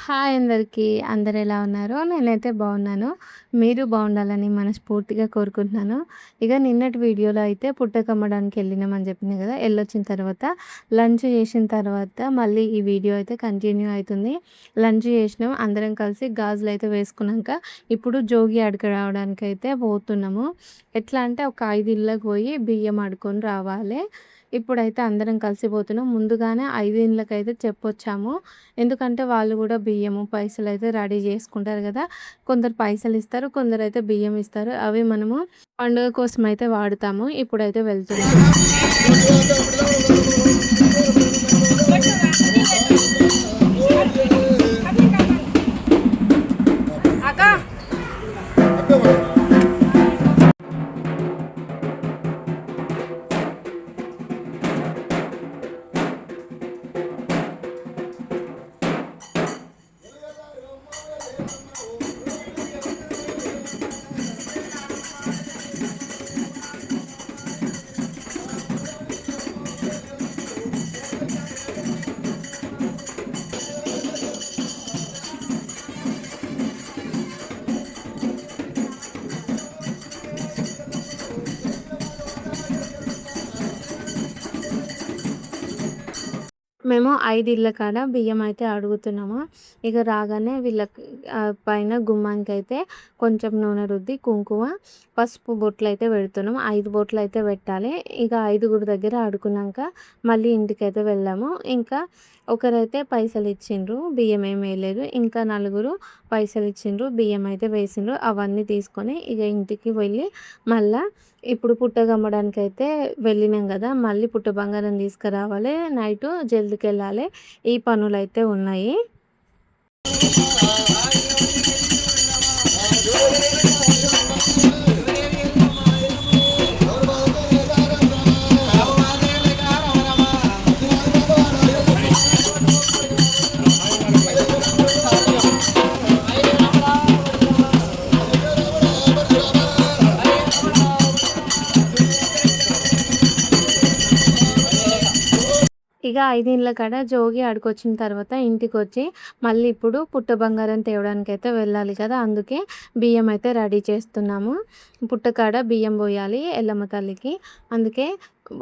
Hi అందరికీ. అందరూ ఎలా ఉన్నారు? నేనైతే బాగున్నాను. మీరు బాగుండాలని మనస్ఫూర్తిగా కోరుకుంటున్నాను. ఇక నిన్నటి వీడియోలో అయితే పుట్టకమ్మడానికి వెళ్ళినామని చెప్పినా కదా! ఎళ్ళొచ్చిన తర్వాత లంచ్ చేసిన తర్వాత మళ్ళీ ఈ వీడియో అయితే కంటిన్యూ అయితుంది. లంచ్ చేసినాం. అందరం కలిసి గాజులైతే వేసుకున్నాక ఇప్పుడు జోగి అడక రావడానికైతే పోతున్నాము. ఎట్లా అంటే ఒక 5 ఇళ్ళకి పోయి బియ్యం అడుక్కొని రావాలి. ఇప్పుడైతే అందరం కలిసిపోతున్నాం. ముందుగానే 5 ఇండ్లకైతే చెప్పొచ్చాము. ఎందుకంటే వాళ్ళు కూడా బియ్యము, పైసలైతే రెడీ చేసుకుంటారు కదా! కొందరు పైసలిస్తారు, కొందరైతే బియ్యం ఇస్తారు. అవి మనము పండుగ కోసమైతే వాడుతాము. ఇప్పుడైతే వెళ్తున్నాము. మేము 5 ఇళ్ళ కాడ బియ్యం అయితే అడుగుతున్నాము. ఇక రాగానే వీళ్ళకి పైన గుమ్మానికైతే కొంచెం నూనె రుద్ది, కుంకుమ, పసుపు బొట్లయితే పెడుతున్నాం. 5 బొట్లయితే పెట్టాలి. ఇక 5గురి దగ్గర అడుకున్నాక మళ్ళీ ఇంటికైతే వెళ్ళాము. ఇంకా ఒకరైతే పైసలు ఇచ్చిండ్రు, బియ్యం ఏమి వేయలేదు. ఇంకా నలుగురు పైసలు ఇచ్చిండ్రు, బియ్యం అయితే వేసిండ్రు. అవన్నీ తీసుకొని ఇక ఇంటికి వెళ్ళి మళ్ళా ఇప్పుడు పుట్టగమ్మడానికైతే వెళ్ళినాం కదా! మళ్ళీ పుట్ట బంగారం తీసుకురావాలి. నైటు జల్దికెళ్ళాలి. ఈ పనులైతే ఉన్నాయి. ఇక 5 ఇండ్ల కాడ జోగి ఆడుకొచ్చిన తర్వాత ఇంటికొచ్చి మళ్ళీ ఇప్పుడు పుట్ట బంగారం తేవడానికైతే వెళ్ళాలి కదా! అందుకే బియ్యం అయితే రెడీ చేస్తున్నాము. పుట్టకాడ బియ్యం పోయాలి ఎల్లమ్మ తల్లికి. అందుకే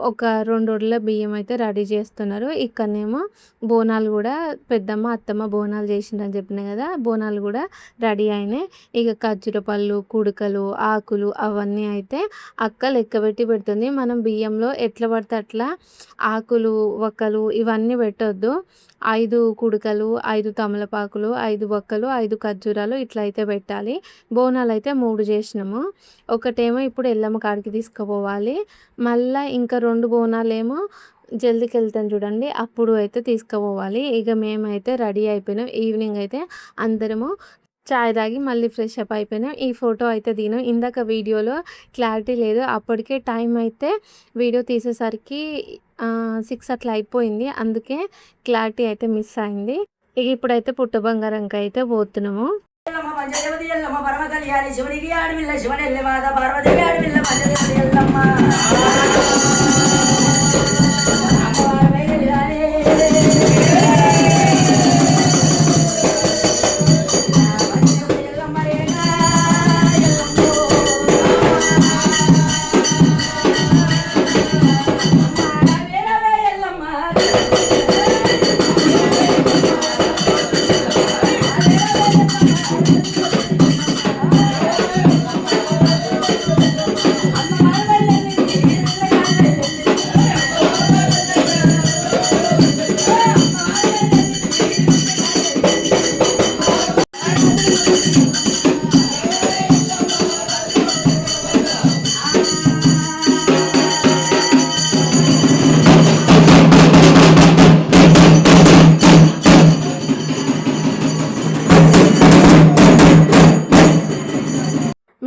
ఒక 2 ఒడ్ల బియ్యం అయితే రెడీ చేస్తున్నారు. ఇక్కడనేమో బోనాలు కూడా పెద్దమ్మ, అత్తమ్మ బోనాలు చేసిండ్రని చెప్పినా కదా! బోనాలు కూడా రెడీ అయినాయి. ఇక ఖర్జూర పళ్ళు, కుడకలు, ఆకులు అవన్నీ అయితే అక్క లెక్కబెట్టి పెడుతుంది. మనం బియ్యంలో ఎట్లా పడితే అట్లా ఆకులు, వక్కలు ఇవన్నీ పెట్టొద్దు. 5 కుడకలు, 5 తమలపాకులు, 5 వక్కలు, 5 ఖర్జూరాలు ఇట్లా అయితే పెట్టాలి. బోనాలైతే 3 చేసినాము. ఒకటేమో ఇప్పుడు ఎల్లమ్మ కాడికి తీసుకుపోవాలి. మళ్ళా ఇంకా 2 బోనాలేమో జల్దికెళ్తాం చూడండి, అప్పుడు అయితే తీసుకుపోవాలి. ఇక మేమైతే రెడీ అయిపోయినాం. ఈవినింగ్ అయితే అందరము చాయ్ తాగి మళ్ళీ ఫ్రెష్ అప్ అయిపోయినాం. ఈ ఫోటో అయితే దిగినాం. ఇందాక వీడియోలో క్లారిటీ లేదు. అప్పటికే టైం అయితే వీడియో తీసేసరికి 6 అట్లా అయిపోయింది. అందుకే క్లారిటీ అయితే మిస్ అయింది. ఇక ఇప్పుడైతే పుట్ట బంగారంకి అయితే పోతున్నాము. ఎల్లమ్మ పంచదేవతి ఎల్లమ్మ పరమ కళ్యాణి శివునికి ఆడవిల్ల శివని ఎల్లమాత పార్వతికి ఆడవిల్ల పంచదేవతి ఎల్లమ్మ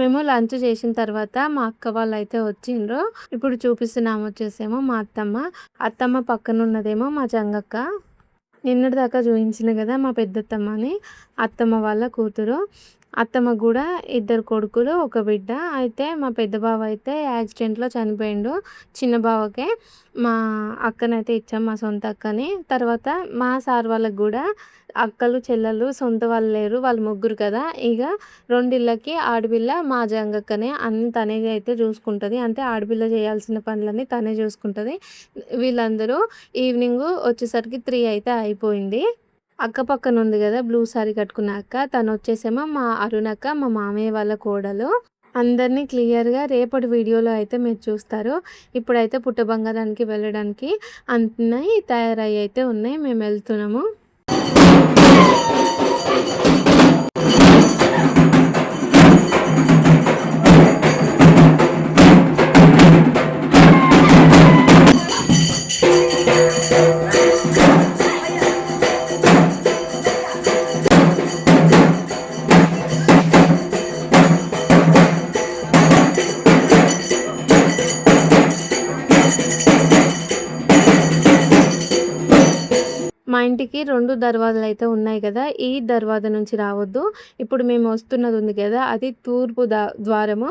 మేము లంచ్ చేసిన తర్వాత మా అక్క వాళ్ళైతే వచ్చిండ్రు. ఇప్పుడు చూపిస్తున్నాము వచ్చేసేమో మా అత్తమ్మ. అత్తమ్మ పక్కన ఉన్నదేమో మా జంగక్క. నిన్నటి దాకా చూపించిన కదా మా పెద్దత్తమ్మ అని, అత్తమ్మ వాళ్ళ కూతురు. అత్తమ్మ కూడా 2 కొడుకులు, 1 బిడ్డ. అయితే మా పెద్ద బావ అయితే యాక్సిడెంట్‌లో చనిపోయిండు. చిన్న బావకే మా అక్కనైతే ఇచ్చాం, మా సొంత అక్కని. తర్వాత మా సార్ వాళ్ళకి గూడా అక్కలు, చెల్లెలు సొంత వాళ్ళు లేరు. వాళ్ళు ముగ్గురు కదా! ఇగ 2 ఇళ్ళకి ఆడపిల్ల మా జంగక్కనే. అన్నీ తనే అయితే చూసుకుంటది. అంటే ఆడపిల్ల చేయాల్సిన పనులన్నీ తనే చూసుకుంటది. వీళ్ళందరూ ఈవినింగ్ వచ్చేసరికి 3 అయితే అయిపోయింది. అక్క పక్కన ఉంది గదా! బ్లూ సారీ కట్టుకున్న అక్క. తనొచ్చేసేమో మా అరుణక్క, మా మామయ్య వాళ్ళ కోడలు. అందరిని క్లియర్‌గా రేపటి వీడియోలో అయితే మీరు చూస్తారు. ఇప్పుడైతే పుట్ట బంగారానికి వెళ్ళడానికి అన్నీ తయారయ్యి అయితే ఉన్నాయి. మేమెళ్తున్నాము. మా ఇంటికి 2 దర్వాజాలైతే ఉన్నాయి గదా! ఈ దర్వాజా నుంచి రావద్దు. ఇప్పుడు మేము వస్తున్నది ఉంది గదా! అది తూర్పు ద్వారము.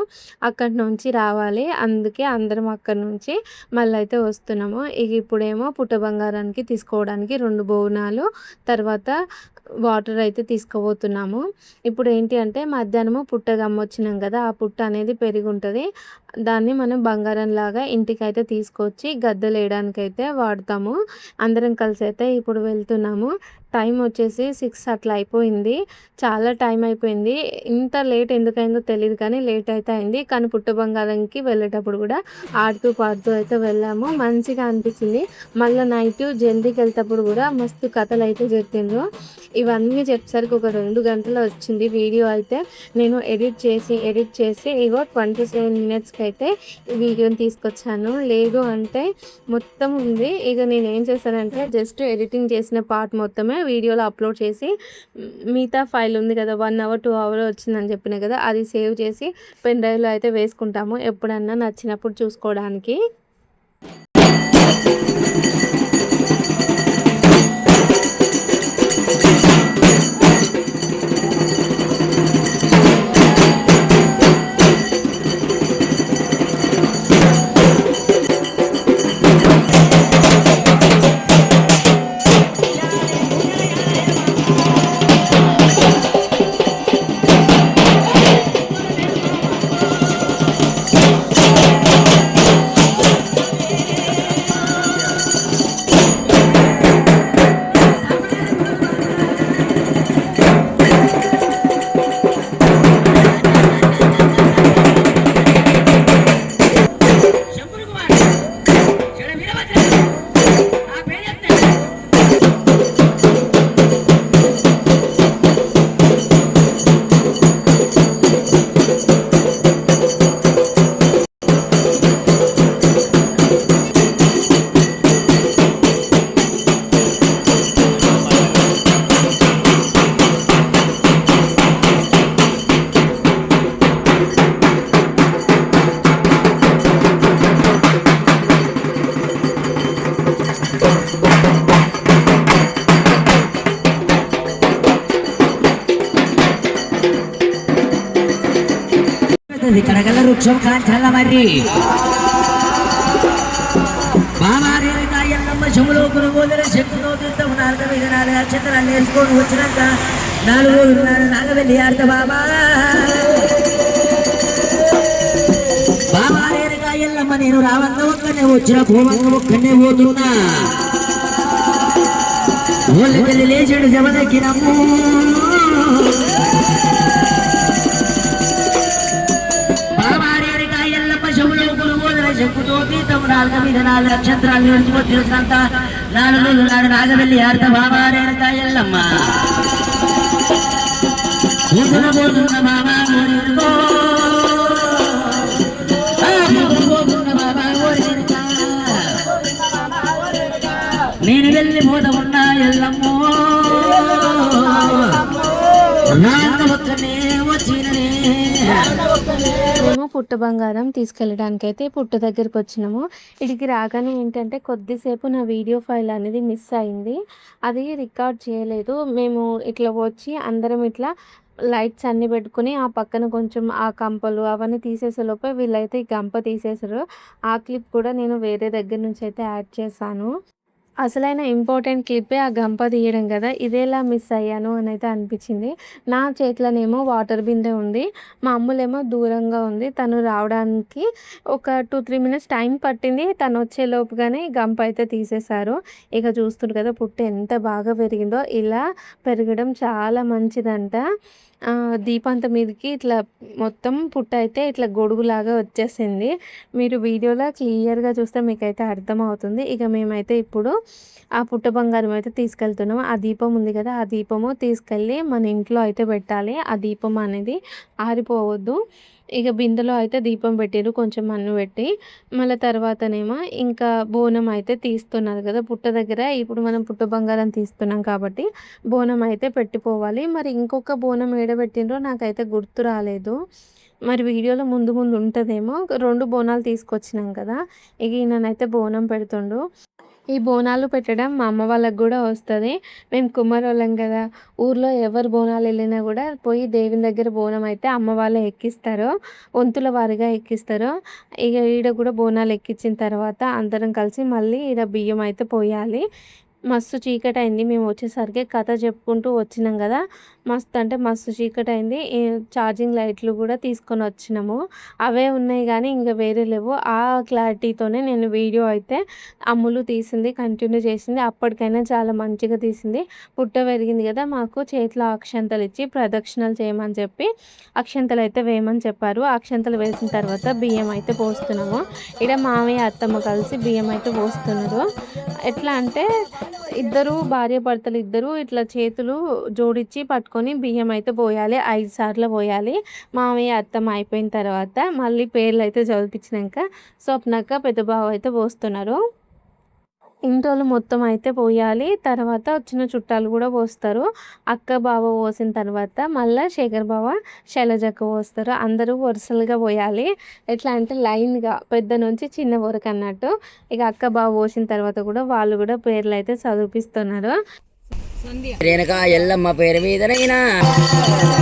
అక్కడి నుంచి రావాలి. అందుకే అందరం అక్కడి నుంచి మళ్ళైతే వస్తున్నాము. ఇగ ఇప్పుడేమో పుట్ట బంగారానికి తీసుకోవడానికి 2 బోనాలు, తర్వాత వాటర్ అయితే తీసుకుపోతున్నాము. ఇప్పుడు ఏంటి అంటే మధ్యాహ్నము పుట్ట గమ్మొచ్చినాం గదా! ఆ పుట్ట అనేది పెరిగుంటది. దాన్ని మనం బంగారంలాగా ఇంటికైతే తీసుకొచ్చి గద్దెలేయడానికైతే వాడతాము. అందరం కలిసి అయితే ఇప్పుడు వెళ్తున్నాము. టైం వచ్చేసి 6 అట్లా అయిపోయింది. చాలా టైం అయిపోయింది. ఇంత లేట్ ఎందుకయిందో తెలీదు కానీ లేట్ అయితే అయింది. కానీ పుట్ట బంగారంకి వెళ్ళేటప్పుడు కూడా ఆడుతూ పాడుతూ అయితే వెళ్ళాము. మంచిగా అనిపించింది. మళ్ళీ నైట్ జల్దీకెళ్ళేటప్పుడు కూడా మస్తు కథలైతే చెప్పిండ్రు. ఇవన్నీ చెప్పేసరికి ఒక 2 గంటలు వచ్చింది వీడియో అయితే. నేను ఎడిట్ చేసి ఇగో 27 మినిట్స్‌కి అయితే ఈ వీడియోని తీసుకొచ్చాను. లేదు అంటే మొత్తం ఉంది. ఇక నేనేం చేశానంటే జస్ట్ ఎడిటింగ్ చేసిన పార్ట్ మొత్తమే వీడియోలో అప్లోడ్ చేసి మిగతా ఫైల్ ఉంది కదా 1 అవర్ 2 అవర్ వచ్చిందని చెప్పిన కదా, అది సేవ్ చేసి పెన్ డ్రైవ్లో అయితే వేసుకుంటాము ఎప్పుడన్నా నచ్చినప్పుడు చూసుకోవడానికి. కడగల వృక్షం కాంచాల మరి బామారేకాయల్లమ్మ చెములో కొనుగోలు శక్తితో తీర్థం 4 నక్షత్రాలు నేర్చుకొని వచ్చినాక 4 నాగవెల్లి ఆడత బామారేకాయల్లమ్మ నేను రావంగా ఒక్కనే వచ్చిన పోవంగా ఒక్కనే పోతున్నా ఓళ్ళకెళ్ళి లేచాడు జమదక్కినమ్ము చెక్కుతో తీర్థం 4 నక్షత్రాలు నేర్చుకొచ్చినంత 4 నాగవెల్లి ఆడత బామారేకాయల్లమ్మ పోతున్న బాబా నేను వెళ్ళి పోత ఉన్నా ఎల్లమ్మో ఒక్కనే వచ్చిననే. పుట్ట బంగారం తీసుకెళ్ళడానికైతే పుట్ట దగ్గరికొచ్చినాము. ఈడికి రాగానే ఏంటంటే కొద్దిసేపు నా వీడియో ఫైల్ అనేది మిస్ అయింది. అది రికార్డ్ చేయలేదు. మేము ఇట్లా వచ్చి అందరం ఇట్లా లైట్స్ అన్నీ పెట్టుకొని ఆ పక్కన కొంచెం ఆ కంపలు అవన్నీ తీసేసేలోపే వీళ్ళైతే ఈ గంప తీసేసారు. ఆ క్లిప్ కూడా నేను వేరే దగ్గర నుంచి అయితే యాడ్ చేశాను. అసలైన ఇంపార్టెంట్ క్లిప్పే ఆ గంప తీయడం గదా! ఇదెలా మిస్ అయ్యాను అనైతే అనిపిచ్చింది. నా చేతిలోనేమో వాటర్ బిందె ఉంది. మా అమ్ములేమో దూరంగా ఉంది. తను రావడానికి ఒక 2, 3 మినిట్స్ టైం పట్టింది. తనొచ్చేలోపుగానే గంప అయితే తీసేశారు. ఇక చూస్తుర్రు కదా! పుట్ట ఎంత బాగా పెరిగిందో. ఇలా పెరగడం చాలా మంచిదంట. దీపంత మీదకి ఇట్లా మొత్తం పుట్ట అయితే ఇట్లా గొడుగులాగా వచ్చేసింది. మీరు వీడియోలో క్లియర్‌గా చూస్తే మీకైతే అర్థమవుతుంది. ఇక మేమైతే ఇప్పుడు ఆ పుట్ట బంగారం అయితే తీసుకెళ్తున్నాము. ఆ దీపం ఉంది కదా! ఆ దీపము తీసుకెళ్ళి మన ఇంట్లో అయితే పెట్టాలి. ఆ దీపం అనేది ఆరిపోవద్దు. ఇక బిందెలో అయితే దీపం పెట్టిర్రు కొంచెం మన్ను పెట్టి. మళ్ళా తర్వాతనేమో ఇంకా బోనం అయితే తీస్తున్నారు కదా! పుట్ట దగ్గర ఇప్పుడు మనం పుట్ట బంగారం తీస్తున్నాం కాబట్టి బోనం అయితే పెట్టిపోవాలి. మరి ఇంకొక బోనం ఏడ పెట్టిండ్రో నాకైతే గుర్తు రాలేదు. మరి వీడియోలో ముందు ముందు ఉంటదేమో. 2 బోనాలు తీసుకొచ్చినాం కదా! ఇగ ఈయననైతే బోనం పెడుతుండు. ఈ బోనాలు పెట్టడం మా అమ్మ వాళ్ళకి గూడా వస్తది. మేము కుమ్మరోళ్ళం గదా! ఊర్లో ఎవరు బోనాలెళ్ళినా గూడా పోయి దేవుని దగ్గర బోనం అయితే అమ్మ వాళ్ళే ఎక్కిస్తారు. వంతుల వారీగా ఎక్కిస్తారు. ఇగ ఈడ గూడా బోనాలు ఎక్కిచ్చిన తర్వాత అందరం కలిసి మళ్ళీ ఈడ బియ్యం అయితే పోయాలి. మస్తు చీకటయింది. మేము వచ్చేసరికి కథ చెప్పుకుంటూ వచ్చినాం గదా! మస్తు అంటే మస్తు చీకటయింది. ఛార్జింగ్ లైట్లు గూడా తీసుకొనొచ్చినాము. అవే ఉన్నాయి గానీ ఇంగ వేరే లెవ్వు. ఆ క్లారిటీతోనే నేను వీడియో అయితే అమ్ములు తీసింది, కంటిన్యూ చేసింది. అప్పటికైనా చాలా మంచిగా తీసింది. పుట్ట పెరిగింది గదా! మాకు చేతిలో అక్షంతలిచ్చి ప్రదక్షిణలు చేయమని చెప్పి అక్షంతలైతే వేయమని చెప్పారు. అక్షంతలు వేసిన తర్వాత బియ్యం అయితే పోస్తున్నాము. ఈడ మామయ్య, అత్తమ్మ కలిసి బియ్యం అయితే పోస్తున్నారు. ఎట్లా అంటే ఇద్దరు భార్యాభర్తలు ఇద్దరు ఇట్లా చేతులు జోడించి పట్టుకొని బియ్యం అయితే పోయాలి. 5 సార్లు పోయాలి. మామయ్య, అత్తమ్మ అయిపోయిన తర్వాత మళ్ళీ పేర్లయితే చదివిపించినంక స్వప్నక్క, పెద్ద బావ అయితే పోస్తున్నారు. ఇంటోళ్ళు మొత్తం అయితే పోయాలి. తర్వాత వచ్చిన చుట్టాలు గూడా పోస్తారు. అక్క, బావ పోసిన తర్వాత మళ్ళా శేఖర్ బావ, శైలజక్క పోస్తారు. అందరూ వరుసలుగా పోయాలి. ఎట్లా అంటే లైన్‌గా పెద్ద నుంచి చిన్న వరకన్నట్టు. ఇక అక్క, బావ పోసిన తర్వాత గూడా వాళ్ళు గూడా పేర్లయితే చదివిపిస్తున్నారు. రేణుక ఎల్లమ్మ పేరు మీదనైనా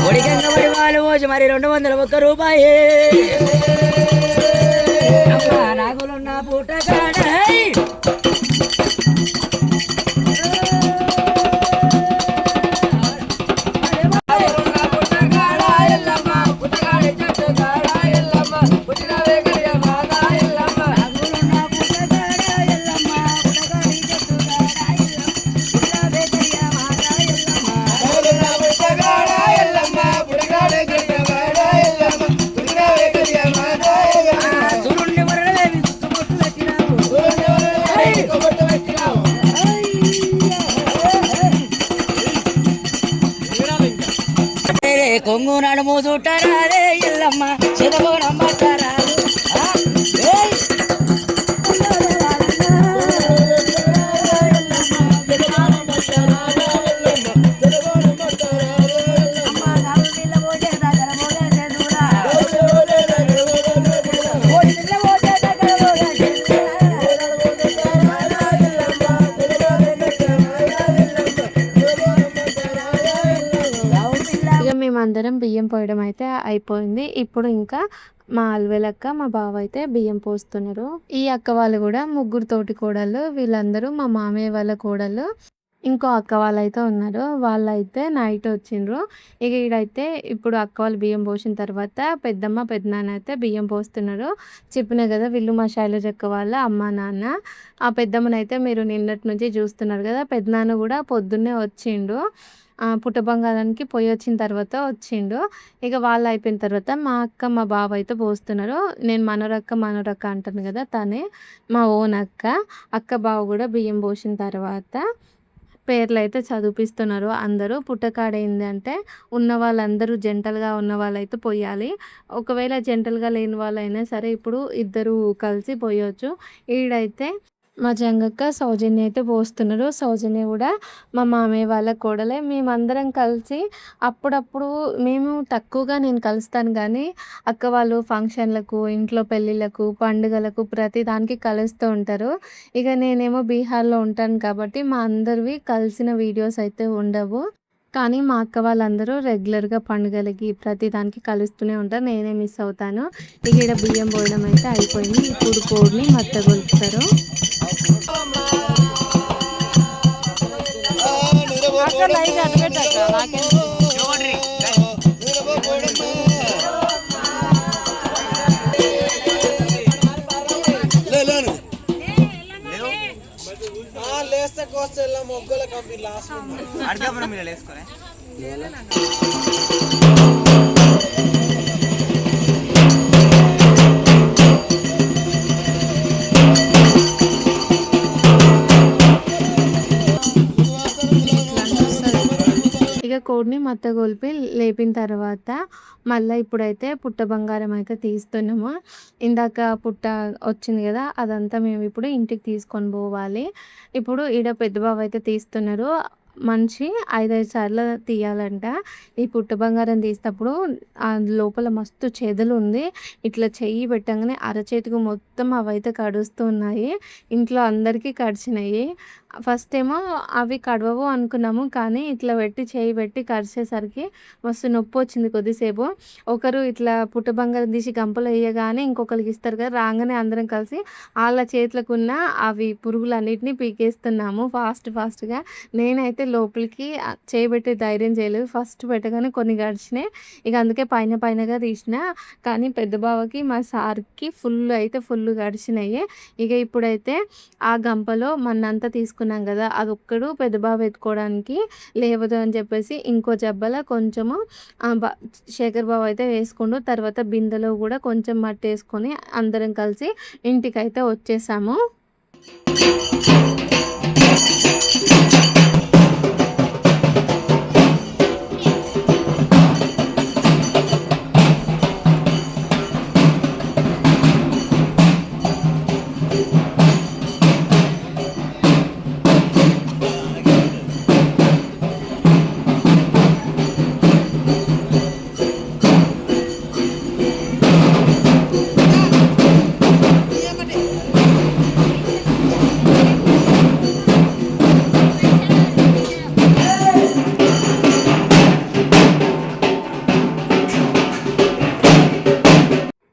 ఒడిగంగ వడి వాళ్ళు పోసి మరి 201 రూపాయే అమ్మా నాగులున్న పూట కాడ కొంగు నడుము చుట్టరారే ఎల్లమ్మ చెదగోనమ్మ తారారు మేమందరం బియ్యం పోయడం అయితే అయిపోయింది. ఇప్పుడు ఇంకా మా అల్వెలక్క, మా బావ అయితే బియ్యం పోస్తున్నారు. ఈ అక్క వాళ్ళు గూడా ముగ్గురు తోటి కోడళ్ళు. వీళ్ళందరూ మా మామయ్య వాళ్ళ కోడళ్ళు. ఇంకో అక్క వాళ్ళైతే ఉన్నారు. వాళ్ళైతే నైట్ వచ్చిండ్రు. ఇక ఈడైతే ఇప్పుడు అక్క వాళ్ళు బియ్యం పోసిన తర్వాత పెద్దమ్మ, పెద్దనాన్న అయితే బియ్యం పోస్తున్నారు. చెప్పినా కదా వీళ్ళు మా శైలజక్క వాళ్ళ అమ్మ, నాన్న. ఆ పెద్దమ్మనైతే మీరు నిన్నటి నుంచి చూస్తున్నారు కదా! పెద్దనాన్న కూడా పొద్దున్నే వచ్చిండు. పుట్ట బంగారానికి పొయ్యొచ్చిన తర్వాత వచ్చిండు. ఇక వాళ్ళు అయిపోయిన తర్వాత మా అక్క, మా బావ అయితే పోస్తున్నారు. నేను మనోరక్క, మనోరక్క అంటాను కదా! తనే మా ఓన్ అక్క. అక్క, బావ కూడా బియ్యం పోసిన తర్వాత పేర్లయితే చదివిపిస్తున్నారు అందరూ. పుట్టకాడ ఏందంటే ఉన్న వాళ్ళందరూ జంటలుగా ఉన్న వాళ్ళైతే పొయ్యాలి. ఒకవేళ జంటలుగా లేని వాళ్ళైనా సరే ఇప్పుడు ఇద్దరు కలిసి పొయ్యొచ్చు. ఈడైతే మా జంగక్క సౌజన్య అయితే పోస్తున్నారు. సౌజన్య కూడా మా మామయ్య వాళ్ళ కోడలే. మేమందరం కలిసి అప్పుడప్పుడు మేము తక్కువగా నేను కలుస్తాను గానీ, అక్క వాళ్ళు ఫంక్షన్‌లకు, ఇంట్లో పెళ్ళిళ్ళకు, పండుగలకు ప్రతి దానికి కలుస్తూ ఉంటారు. ఇక నేనేమో బీహార్‌లో ఉంటాను కాబట్టి మా అందరివి కలిసిన వీడియోస్ అయితే ఉండవు. కానీ మా అక్క వాళ్ళందరూ రెగ్యులర్‌గా పండుగలకి ప్రతి దానికి కలుస్తూనే ఉంటారు. నేనే మిస్ అవుతాను. ఇక ఈడ బియ్యం పోయడం అయితే అయిపోయింది. ఇప్పుడు కోడిని మత్తగొలుపుతారు. అక్క లైట్ అటు పెట్టక్క నాకెందుకు లేస్తే కోస్తే మొగ్గల కంపెనీ లాస్ట్ అడిగాపురం మీరు వేసుకొని ఇక కోడిని మత్తగొలిపి లేపిన తర్వాత మళ్ళీ ఇప్పుడైతే పుట్ట బంగారం అయితే తీస్తున్నాము. ఇందాక పుట్ట వచ్చింది కదా, అదంతా మేము ఇప్పుడు ఇంటికి తీసుకొని పోవాలి. ఇప్పుడు ఈడ పెద్ద బావ అయితే తీస్తున్నారు. మనిషి 5, 5 సార్లు తీయాలంట. ఈ పుట్ట బంగారం తీసేటప్పుడు లోపల మస్తు చెదలుంది. ఇట్లా చెయ్యి పెట్టంగానే అరచేతికి మొత్తం అవైతే కడుస్తూ ఉన్నాయి. ఇంట్లో అందరికీ కడిచినాయి. ఫస్ట్ ఏమో అవి కడవవు అనుకున్నాము. కానీ ఇట్లా పెట్టి చేయి పెట్టి కరిచేసరికి మస్తు నొప్పి వచ్చింది కొద్దిసేపు. ఒకరు ఇట్లా పుట్ట బంగారం తీసి గంపలో వేయగానే ఇంకొకరికి ఇస్తారు కదా, రాగానే అందరం కలిసి వాళ్ళ చేతులకున్న అవి పురుగులన్నిటిని పీకేస్తున్నాము ఫాస్ట్‌గా. నేనైతే లోపలికి చేయి పెట్టి ధైర్యం చేయలేదు. ఫస్ట్ పెట్టగానే కొన్ని గడిచినాయి. ఇక అందుకే పైనగా తీసిన. కానీ పెద్ద బావకి మా సార్‌కి ఫుల్ గడిచినాయి. ఇక ఇప్పుడైతే ఆ గంపలో మన్నంతా తీసుకున్నాం కదా, అదొక్కడు పెద్ద బావ ఎత్తుకోవడానికి లేవదు అని చెప్పేసి ఇంకో జబ్బల కొంచెము శేఖర్ బావ అయితే వేసుకుండు. తర్వాత బిందెలో కూడా కొంచెం మట్టి వేసుకొని అందరం కలిసి ఇంటికైతే వచ్చేసాము.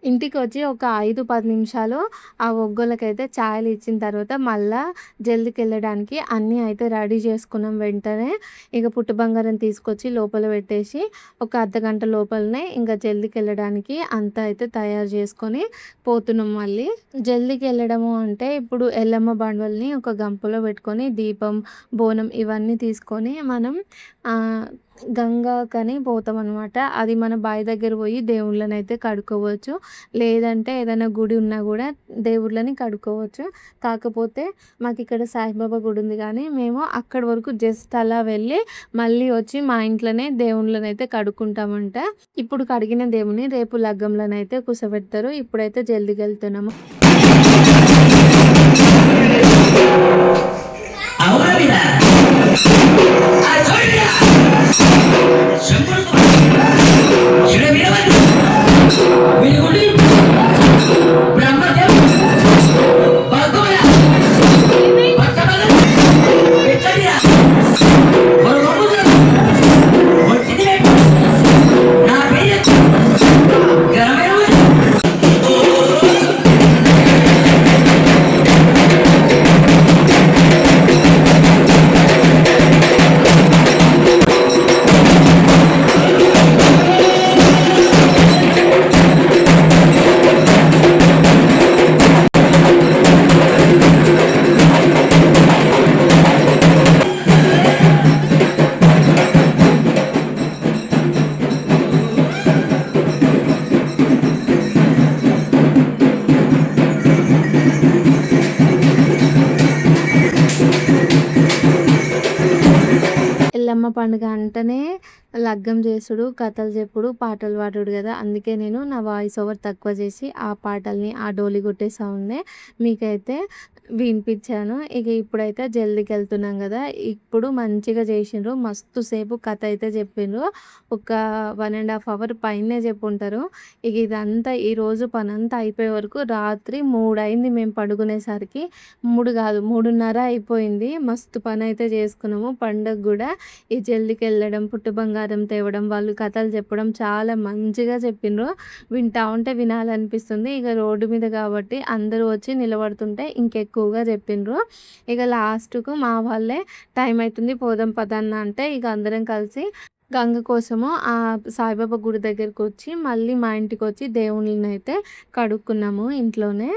ఇంటికొచ్చి ఒక 5, 10 నిమిషాలు ఆ ఒగ్గోళ్ళకైతే చాయలు ఇచ్చిన తర్వాత మళ్ళా జల్దికెళ్ళడానికి అన్నీ అయితే రెడీ చేసుకున్నాం వెంటనే. ఇక పుట్ట బంగారం తీసుకొచ్చి లోపల పెట్టేసి ఒక అర్ధగంట లోపలనే ఇంకా జల్దికెళ్ళడానికి అంతా అయితే తయారు చేసుకొని పోతున్నాం మళ్ళీ. జల్దికెళ్ళడము అంటే ఇప్పుడు ఎల్లమ్మ బండల్ని ఒక గంపలో పెట్టుకొని దీపం, బోనం ఇవన్నీ తీసుకొని మనం గంగాకని పోతామనమాట. అది మన బావి దగ్గర పోయి దేవుళ్ళనైతే కడుక్కోవచ్చు. లేదంటే ఏదైనా గుడి ఉన్నా కూడా దేవుళ్ళని కడుక్కోవచ్చు. కాకపోతే మాకిక్కడ సాయిబాబా గుడి ఉంది కానీ మేము అక్కడి వరకు జస్ట్ అలా వెళ్ళి మళ్ళీ వచ్చి మా ఇంట్లోనే దేవుళ్ళనైతే కడుక్కుంటామంట. ఇప్పుడు కడిగిన దేవుని రేపు లగ్గంలోనైతే కూసబెడతారు. ఇప్పుడైతే జల్దిగా వెళ్తున్నాము. ఎల్లమ్మ పండుగ అంటేనే లగ్గం చేసుడు, కథలు చెప్పుడు, పాటలు పాడుడు కదా. అందుకే నేను నా వాయిస్ ఓవర్ తక్కువ చేసి ఆ పాటల్ని, ఆ డోలి కొట్టే సౌండ్నే మీకైతే వినిపించాను. ఇక ఇప్పుడైతే జల్దీకి వెళ్తున్నాం కదా, ఇప్పుడు మంచిగా చేసిండ్రు, మస్తు సేపు కథ అయితే చెప్పిండ్రు. ఒక 1.5 అవర్ పైనే చెప్పుంటారు. ఇక ఇదంతా ఈరోజు పనంతా అయిపోయే వరకు రాత్రి 3 అయింది. మేము పడుకునేసరికి 3 కాదు 3:30 అయిపోయింది. మస్తు పని అయితే చేసుకున్నాము. పండగ కూడా ఈ జల్దీకి వెళ్ళడం, పుట్టు బంగారం తేవడం, వాళ్ళు కథలు చెప్పడం చాలా మంచిగా చెప్పిండ్రు. వింటా ఉంటే వినాలనిపిస్తుంది. ఇక రోడ్డు మీద కాబట్టి అందరూ వచ్చి నిలబడుతుంటే ఇంకెక్కువగా చెప్పిండ్రు. ఇక లాస్ట్కు మా వాళ్ళే టైం అవుతుంది పోదాం పదన్న అంటే ఇక అందరం కలిసి గంగ కోసము ఆ సాయిబాబా గుడి దగ్గరకు వచ్చి మళ్ళీ మా ఇంటికి వచ్చి దేవుళ్ళని అయితే కడుక్కున్నాము ఇంట్లోనే.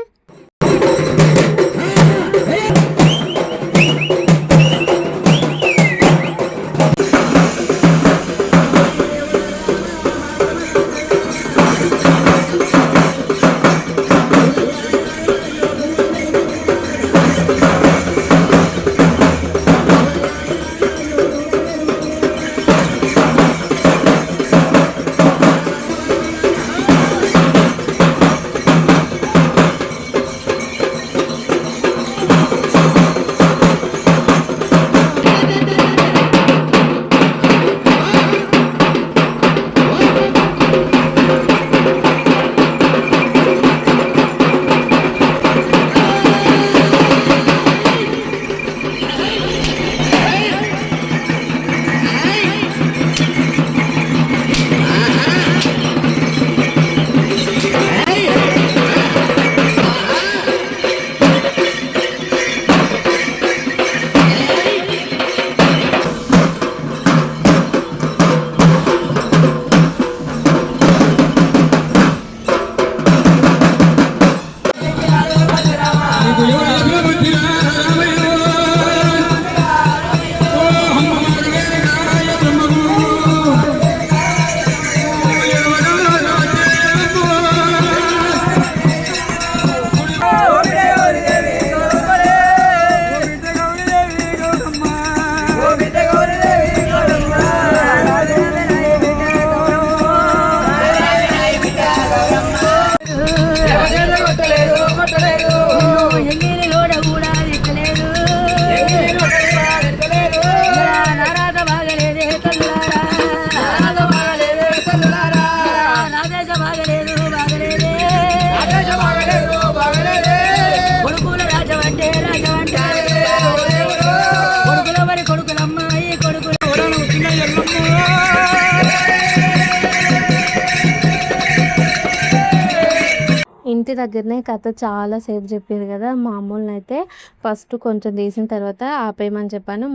ఇంటి దగ్గరనే కథ చాలా సేపు చెప్పారు కదా. మామూలుగా అయితే ఫస్ట్ కొంచెం తీసిన తర్వాత ఆపేయమని చెప్పాను.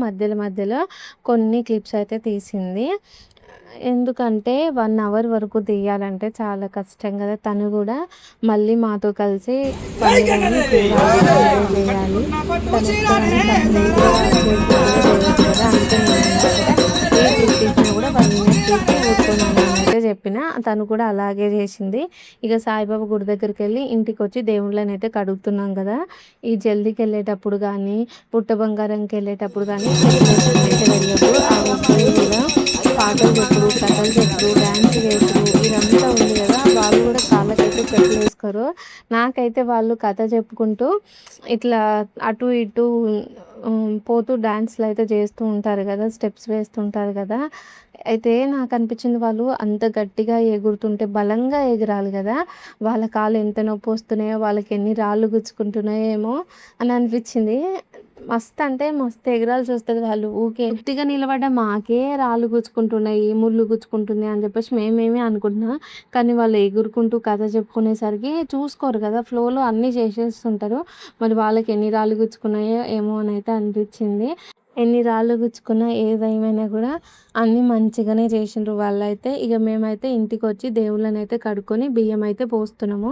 మధ్యలో కొన్ని క్లిప్స్ అయితే తీసింది. ఎందుకంటే 1 అవర్ వరకు తీయాలంటే చాలా కష్టం కదా. తను కూడా మళ్ళీ మాతో కలిసి పండుగని చేయాలి. కూడా 1 మినిట్ తీసి ఊరుకున్నాను అయితే చెప్పిన. తను కూడా అలాగే చేసింది. ఇక సాయిబాబా గుడి దగ్గరికి వెళ్ళి ఇంటికి వచ్చి దేవుళ్ళని అయితే కడుగుతున్నాం కదా. ఈ జల్దీకి వెళ్ళేటప్పుడు కానీ పుట్ట బంగారంకి వెళ్ళేటప్పుడు కానీ వెళ్ళదు. ఆ ఒక్కరు కూడా పాటలు చెప్పుడు, కథలు చెప్పుడు, డ్యాన్స్ వేసుడు ఇదంతా ఉంది కదా. వాళ్ళు కూడా కాళ్ళకైతే చెప్పులు వేసుకోరు. నాకైతే వాళ్ళు కథ చెప్పుకుంటూ ఇట్లా అటు ఇటు పోతూ డ్యాన్స్లు అయితే చేస్తూ ఉంటారు కదా, స్టెప్స్ వేస్తుంటారు కదా. అయితే నాకు అనిపించింది వాళ్ళు అంత గట్టిగా ఎగురుతుంటే బలంగా ఎగరాలి కదా. వాళ్ళ కాళ్ళు ఎంత నొప్పి వస్తున్నాయో, వాళ్ళకి ఎన్ని రాళ్ళు గుచ్చుకుంటున్నాయో ఏమో అని అనిపించింది. మస్తు అంటే మస్తు ఎగరాల్సి వస్తుంది. వాళ్ళు ఊకే గట్టిగా నిలబడ్డ మాకే రాళ్ళు గుచ్చుకుంటున్నాయి, ముళ్ళు గుచ్చుకుంటుంది అని చెప్పేసి మేమేమి అనుకుంటున్నాం. కానీ వాళ్ళు ఎగురుకుంటూ కథ చెప్పుకునేసరికి చూసుకోరు కదా, ఫ్లోలో అన్నీ చేసేస్తుంటారు. మరి వాళ్ళకి ఎన్ని రాళ్ళు గుచ్చుకున్నాయో ఏమో అని అయితే అనిపించింది. ఎన్ని రాళ్ళు గుచ్చుకున్నా ఏదేమైనా కూడా అన్నీ మంచిగానే చేసిండ్రు వాళ్ళైతే. ఇక మేమైతే ఇంటికి వచ్చి దేవుళ్ళని అయితే కడుక్కొని బియ్యం అయితే పోస్తున్నాము.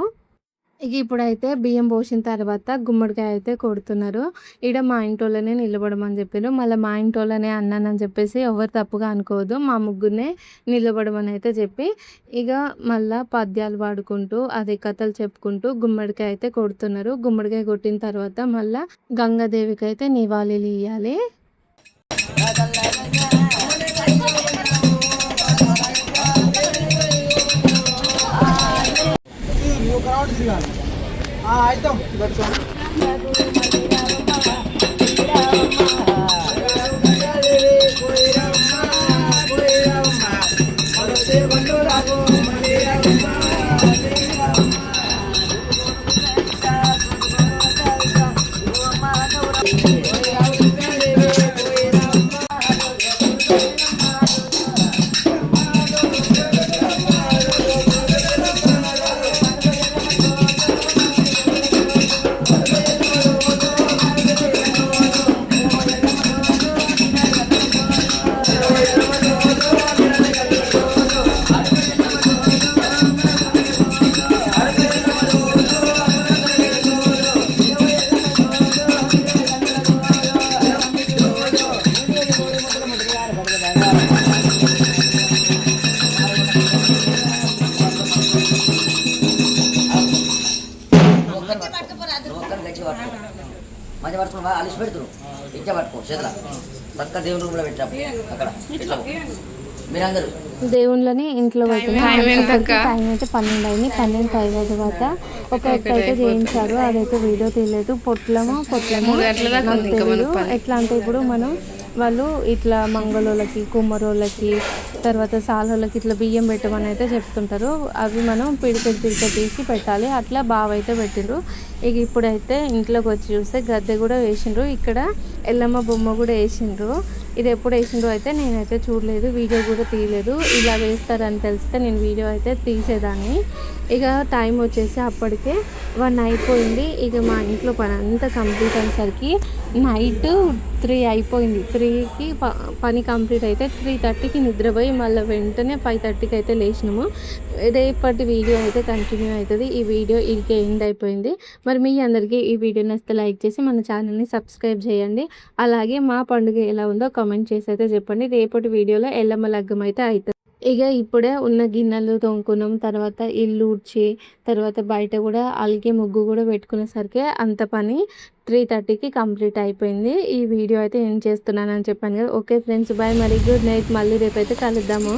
ఇక ఇప్పుడైతే బియ్యం పోసిన తర్వాత గుమ్మడికాయ అయితే కొడుతున్నారు. ఈడ మా ఇంటోళ్ళనే నిలబడమని చెప్పారు. మళ్ళీ మా ఇంటోళ్ళనే అన్నానని చెప్పేసి ఎవరు తప్పుగా అనుకోవద్దు. మా ముగ్గురునే నిలబడమని అయితే చెప్పి ఇక మళ్ళీ పద్యాలు పాడుకుంటూ అదే కథలు చెప్పుకుంటూ గుమ్మడికాయ అయితే కొడుతున్నారు. గుమ్మడికాయ కొట్టిన తర్వాత మళ్ళీ గంగాదేవికి అయితే నివాళులు ఇవ్వాలి. అయితే పట్టుకో అలిసి పెడుతురు ఇచ్చా పట్టుకో చేతుల చక్క దేవుని రూమ్లో పెట్టాము అక్కడ పెట్టాము మీరందరూ దేవుళ్ళని ఇంట్లో పెట్టిన టైం అయితే 12 అయింది. 12 అయిన తర్వాత ఒకటైతే చేయించారు, అదైతే వీడియో తీయలేదు. పొట్లమో నాకు తెలియదు. ఎట్లా అంటే ఇప్పుడు మనం వాళ్ళు ఇట్లా మంగళోళ్ళకి కుమ్మరోళ్ళకి తర్వాత సాలోళ్ళకి ఇట్లా బియ్యం పెట్టమని అయితే చెప్తుంటారు. అవి మనం పిడికెట్ తీసి పెట్టాలి. అట్లా బావ అయితే పెట్టిండ్రు. ఇక ఇప్పుడైతే ఇంట్లోకి వచ్చి చూస్తే గద్దె కూడా వేసిండ్రు, ఇక్కడ ఎల్లమ్మ బొమ్మ కూడా వేసిండ్రు. ఇది ఎప్పుడు వేసిండ్రు అయితే నేనైతే చూడలేదు, వీడియో కూడా తీయలేదు. ఇలా వేస్తారని తెలిస్తే నేను వీడియో అయితే తీసేదాన్ని. ఇక టైం వచ్చేసి అప్పటికే 1 అయిపోయింది. ఇక మా ఇంట్లో పని అంతా కంప్లీట్ అయ్యేసరికి నైట్ 3 అయిపోయింది. 3కి పని కంప్లీట్ అయితే 3:30కి నిద్రపోయి మళ్ళీ వెంటనే 5:30కి అయితే లేచినాము. రేపటి వీడియో అయితే కంటిన్యూ అవుతుంది. ఈ వీడియో ఇదికే ఎండ్ అయిపోయింది. మరి మీ అందరికీ ఈ వీడియో నచ్చితే లైక్ చేసి మన ఛానల్ని సబ్స్క్రైబ్ చేయండి. అలాగే మా పండుగ ఎలా ఉందో కామెంట్ చేసి అయితే చెప్పండి. రేపటి వీడియోలో ఎల్లమ్మ లగ్గం అయితే అవుతుంది. ఇక ఇప్పుడే ఉన్న గిన్నెలు తోముకున్నాం, తర్వాత ఇల్లు ఊడ్చి తర్వాత బయట కూడా అలిగే ముగ్గు కూడా పెట్టుకునేసరికి అంత పని 3:30కి కంప్లీట్ అయిపోయింది. ఈ వీడియో అయితే ఏం చేస్తున్నానని చెప్పాను కదా. ఓకే ఫ్రెండ్స్, బాయ్, మరి గుడ్ నైట్. మళ్ళీ రేపైతే కలుద్దాము.